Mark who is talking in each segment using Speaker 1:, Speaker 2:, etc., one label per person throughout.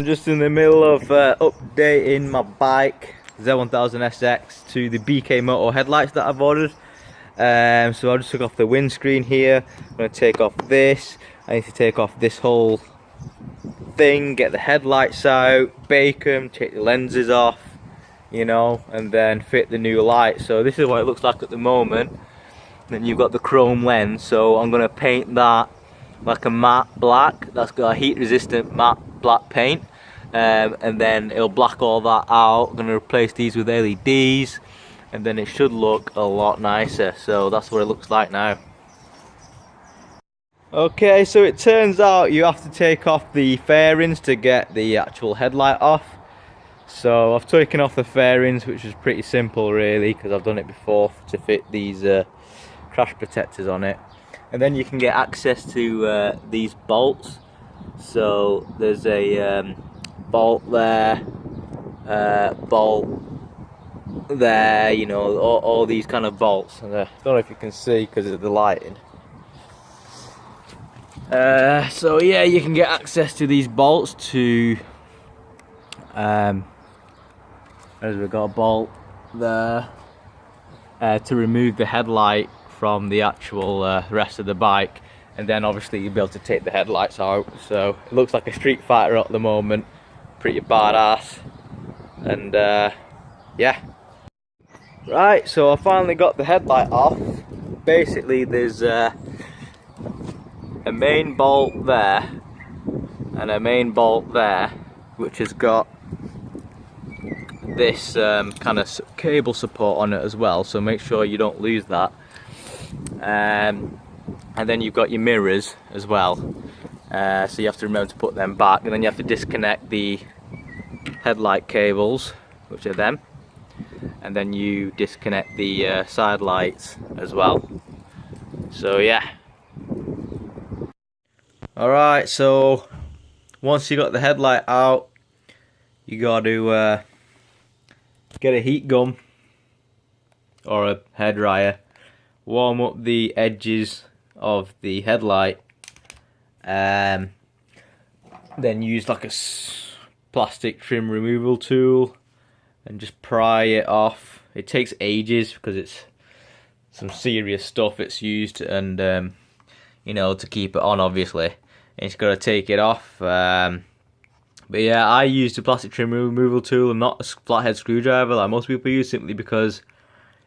Speaker 1: I'm just in the middle of updating my bike Z1000SX to the BKMoto headlights that I've ordered. So I just took off the windscreen here. I'm going to take off this. I need to take off this whole thing, get the headlights out, bake them, take the lenses off, you know, and then fit the new light. So this is what it looks like at the moment. Then you've got the chrome lens, so I'm going to paint that like a matte black. That's got a heat resistant matte black paint, and then it'll black all that out. I'm going to replace these with LEDs, and then it should look a lot nicer. So that's what it looks like now. Okay, so it turns out you have to take off the fairings to get the actual headlight off. So I've taken off the fairings, which is pretty simple really, because I've done it before to fit these crash protectors on it. And then you can get access to these bolts. So there's a bolt there, bolt there, you know, all these kind of bolts. And I don't know if you can see because of the lighting. So yeah, you can get access to these bolts to as we've got a bolt there to remove the headlight from the actual rest of the bike, and then obviously you'll be able to take the headlights out. So it looks like a Street Fighter at the moment, pretty badass. And yeah, right, so I finally got the headlight off. Basically there's a main bolt there and a main bolt there, which has got this kind of cable support on it as well, so make sure you don't lose that. And then you've got your mirrors as well, so you have to remember to put them back, and then you have to disconnect the headlight cables, which are them, and then you disconnect the side lights as well. So yeah. Alright, so once you got the headlight out, you got to get a heat gun or a hairdryer, warm up the edges of the headlight, then use like a plastic trim removal tool and just pry it off. It takes ages because it's some serious stuff it's used, and you know, to keep it on obviously. And it's got to take it off. But yeah, I used a plastic trim removal tool and not a flathead screwdriver like most people use, simply because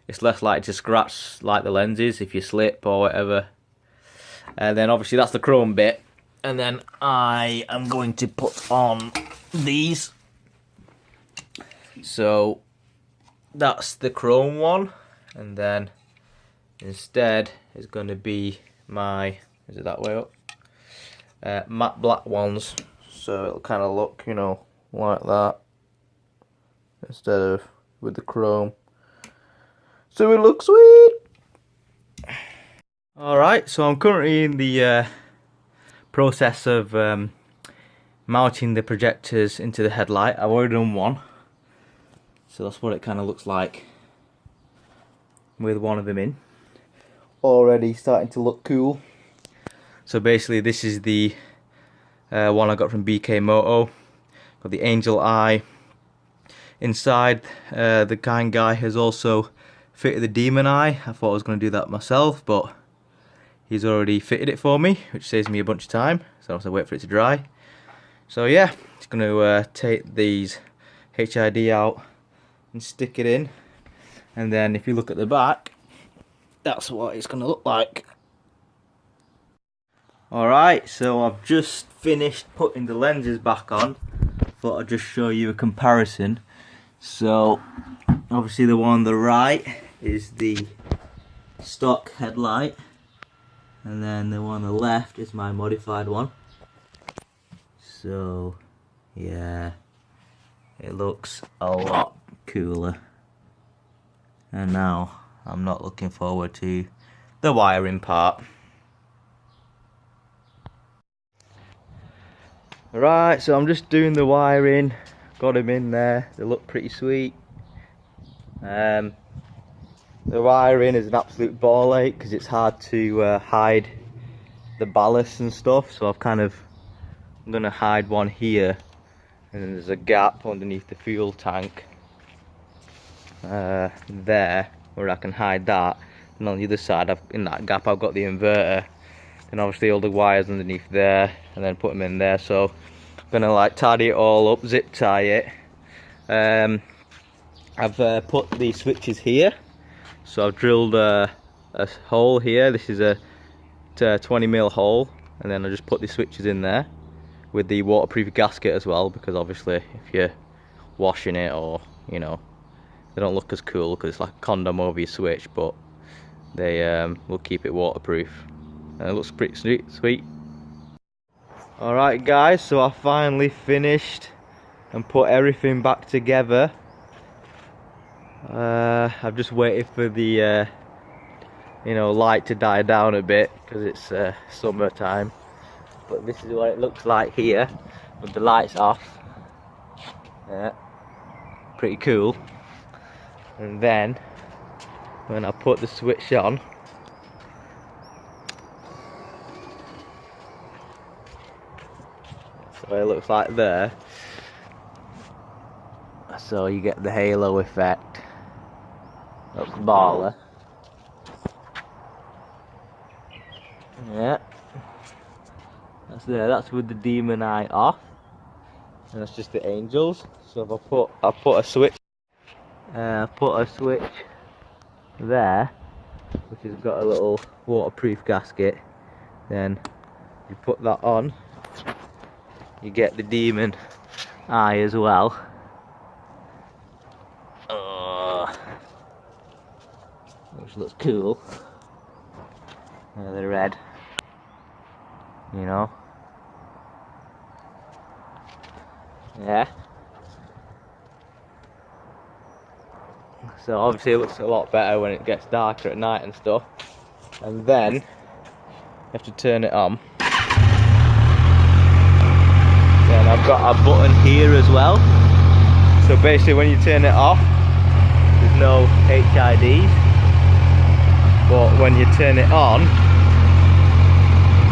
Speaker 1: it's less likely to scratch like the lenses if you slip or whatever. And then obviously that's the chrome bit. And then I am going to put on these. So that's the chrome one. And then instead is going to be my, is it that way up? Matte black ones, so it'll kind of look, you know, like that instead of with the chrome, so it looks sweet. Alright, so I'm currently in the process of mounting the projectors into the headlight. I've already done one, so that's what it kind of looks like with one of them in. Already starting to look cool. So basically this is the one I got from BKMoto. Got the angel eye inside. The kind guy has also fitted the demon eye. I thought I was going to do that myself, but he's already fitted it for me, which saves me a bunch of time, so I don't have to wait for it to dry. So yeah, just going to take these HID out and stick it in, and then if you look at the back, that's what it's going to look like. Alright, so I've just finished putting the lenses back on. Thought I'd just show you a comparison. So obviously the one on the right is the stock headlight, and then the one on the left is my modified one. So yeah, it looks a lot cooler. And now I'm not looking forward to the wiring part. Right, so I'm just doing the wiring, got them in there, they look pretty sweet. The wiring is an absolute ball ache because it's hard to hide the ballast and stuff, so I'm going to hide one here and then there's a gap underneath the fuel tank there where I can hide that, and on the other side in that gap I've got the inverter, and obviously all the wires underneath there, and then put them in there. So I'm gonna like tidy it all up, zip tie it. I've put the switches here, so I've drilled a hole here. This is a 20mm hole, and then I just put the switches in there with the waterproof gasket as well, because obviously if you're washing it, or you know, they don't look as cool because it's like a condom over your switch, but they will keep it waterproof, and it looks pretty sweet. Alright guys, so I finally finished and put everything back together. I've just waited for the you know, light to die down a bit because it's summertime, but this is what it looks like here with the lights off. Yeah, pretty cool. And then when I put the switch on, so it looks like there, so you get the halo effect. Looks baller. Yeah, that's there. That's with the demon eye off, and that's just the angels. So if I put a switch, there, which has got a little waterproof gasket. Then you put that on, you get the demon eye as well. Which looks cool. The red, you know. Yeah. So obviously it looks a lot better when it gets darker at night and stuff. And then you have to turn it on. Then I've got a button here as well. So basically when you turn it off, there's no HIDs. But when you turn it on,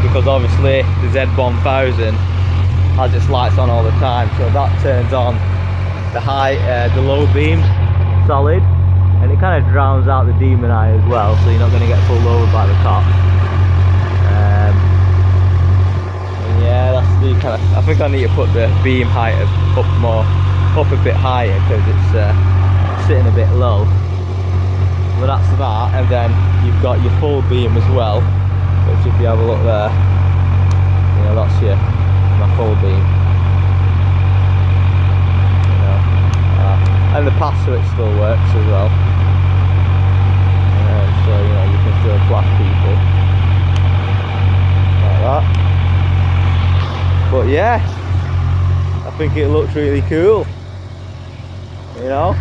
Speaker 1: because obviously the Z1000 has its lights on all the time, so that turns on the low beams solid, and it kind of drowns out the demon eye as well, so you're not going to get pulled over by the cops. And yeah, that's the kind of, I think I need to put the beam height up a bit higher because it's sitting a bit low. But that's that, and then you've got your full beam as well, which if you have a look there, you know, that's my full beam. You know, and the pass switch still works as well. So you know, you can still flash people like that. But yeah, I think it looks really cool. You know.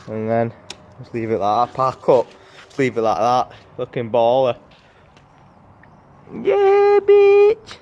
Speaker 1: And then just leave it like that, park up, leave it like that, looking baller. Yeah, bitch!